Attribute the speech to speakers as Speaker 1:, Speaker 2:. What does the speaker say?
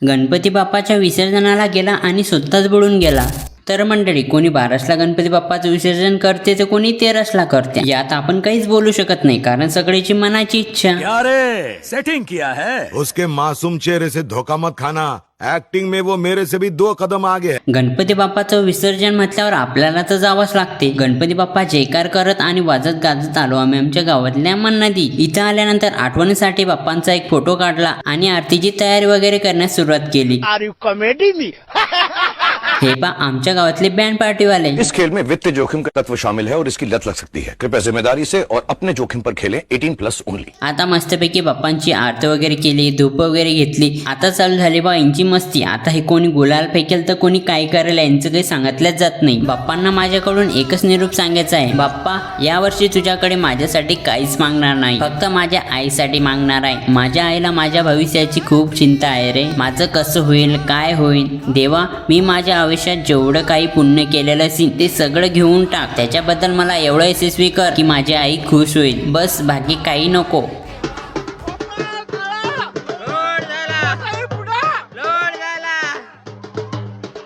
Speaker 1: गणपती बाप्पाच्या विसर्जनाला गेला आणि स्वतःच बुडून गेला। तर मंडळी, कोणी 12ला गणपती बाप्पाचं विसर्जन करते तर कोणी 13ला करते, यात आपण काहीच बोलू शकत नाही, कारण सगळ्याची मनाची इच्छा।
Speaker 2: यारे सेटिंग किया है।
Speaker 3: उसके मासूम चेहरे से धोखा मत खाना, एक्टिंग में वो मेरे से भी 2 कदम आगे है।
Speaker 1: गणपती बाप्पाचं विसर्जन म्हटल्यावर आपल्याला तर जावंच लागते। गणपती बाप्पा जयकार करत आणि वाजत गाजत आलो आम्ही आमच्या गावातल्या नदी। इथं आल्यानंतर आठवणीसाठी बाप्पांचा एक फोटो काढला आणि आरतीची तयारी वगैरे करण्यास सुरुवात केली। हे पा आमच्या गावातले बँड पार्टी वाले।
Speaker 4: इस खेल में वित्तीय जोखिम का तत्व शामिल है और इसकी लत लग सकती है। कृपया जिम्मेदारी से और अपने जोखिम पर खेलें। 18+ ओनली।
Speaker 1: आता मस्तपैकी बाप्पांची आरती वगैरे केली, धूप वगैरे घेतली। आता चालू झाली बा यांची मस्ती। आता हे कोणी गुलाल फेकेल तर कोणी काय करेल यांचं काही सांगितलंच जात नाही। बाप्पांना माझ्याकडून एकच निरोप सांगायचा आहे, बाप्पा यावर्षी तुझ्याकडे माझ्यासाठी काहीच मागणार नाही, फक्त माझ्या आईसाठी मागणार आहे। माझ्या आईला माझ्या भविष्याची खूप चिंता आहे रे, माझं कसं होईल काय होईल। देवा, मी माझ्या आयुष्यात जेवढं काही पुण्य केलेलं असेल ते सगळं घेऊन टाक, त्याच्याबद्दल मला एवढं यशस्वी कर की माझी आई खुश होईल, बस बाकी काही नको।